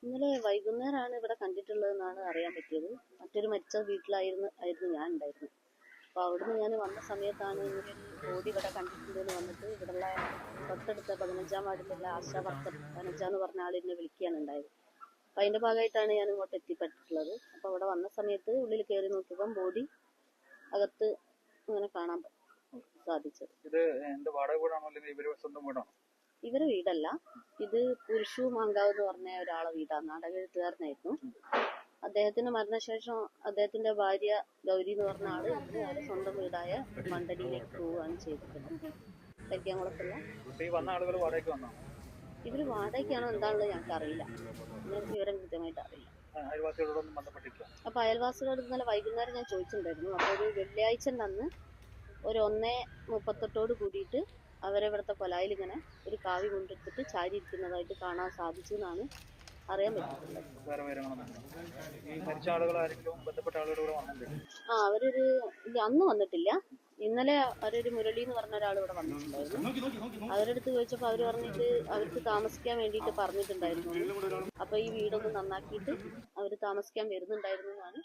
ഇന്നലെ വൈകുന്നേരമാണ് ഇവിടെ കണ്ടിട്ടുള്ളതെന്നാണ് അറിയാൻ പറ്റിയത്. മറ്റൊരു മരിച്ച വീട്ടിലായിരുന്നു ഞാൻ ഉണ്ടായിരുന്നത്. അപ്പോൾ അവിടുന്ന് ഞാൻ വന്ന സമയത്താണ് ഇങ്ങനെ ഒരു ബോഡി ഇവിടെ കണ്ടിട്ടുണ്ടെന്ന് വന്നിട്ട് ഇവിടെയുള്ള തൊട്ടടുത്ത 15-ാം വാർഡിലുള്ള ആശാ വർക്കർ വനജ എന്ന് പറഞ്ഞ ആളിനെ വിളിക്കുകയാണ് ഉണ്ടായത്. അപ്പം അതിൻ്റെ ഭാഗമായിട്ടാണ് ഞാൻ ഇങ്ങോട്ട് എത്തിപ്പെട്ടിട്ടുള്ളത്. അപ്പോൾ അവിടെ വന്ന സമയത്ത് ഉള്ളിൽ കയറി നോക്കിയപ്പം ബോഡി അകത്ത് ഇങ്ങനെ കാണാൻ സാധിച്ചത്. ഇവരെ വീടല്ല, ഇത് പുരുഷു മാങ്കാവ് എന്ന് പറഞ്ഞ ഒരാളെ വീടാണ്. നാടകെഴുത്തുകാരനായിരുന്നു. അദ്ദേഹത്തിന്റെ മരണശേഷം അദ്ദേഹത്തിന്റെ ഭാര്യ ഗൗരി എന്ന് പറഞ്ഞ ആള് അവരെ സ്വന്തം വീടായ മണ്ടടിയിലേക്ക് പോവുകയാണ് ചെയ്തിട്ടുള്ളത്. കരിക്കാംകുളത്തുള്ള ഇവര് വാടകയ്ക്കാണോ എന്താണുള്ളത് ഞങ്ങൾക്ക് അറിയില്ല. ഞങ്ങൾക്ക് വിവരം കൃത്യമായിട്ട് അറിയില്ല. അപ്പൊ അയൽവാസികളോട് ഇന്നലെ വൈകുന്നേരം ഞാൻ ചോദിച്ചിട്ടുണ്ടായിരുന്നു. അപ്പൊ ഒരു വെള്ളിയാഴ്ച അന്ന് ഒരു 1:38 കൂടിയിട്ട് അവരെ ഇവിടുത്തെ കൊലായിൽ ഇങ്ങനെ ഒരു കാവി കൊണ്ടെടുത്തിട്ട് ചാരി ഇരിക്കുന്നതായിട്ട് കാണാൻ സാധിച്ചു എന്നാണ് അറിയാൻ പറ്റിയിട്ടുള്ളത്. അവരൊരു അന്ന് വന്നിട്ടില്ല. ഇന്നലെ അവരൊരു മുരളി എന്ന് പറഞ്ഞ ഒരാൾ ഇവിടെ വന്നിട്ടുണ്ടായിരുന്നു. അവരുടെ അടുത്ത് ചോദിച്ചപ്പോൾ അവർ പറഞ്ഞിട്ട് അവർക്ക് താമസിക്കാൻ വേണ്ടിയിട്ട് പറഞ്ഞിട്ടുണ്ടായിരുന്നു. അപ്പൊ ഈ വീടൊന്ന് നന്നാക്കിയിട്ട് അവർ താമസിക്കാൻ വരുന്നുണ്ടായിരുന്നു എന്നാണ്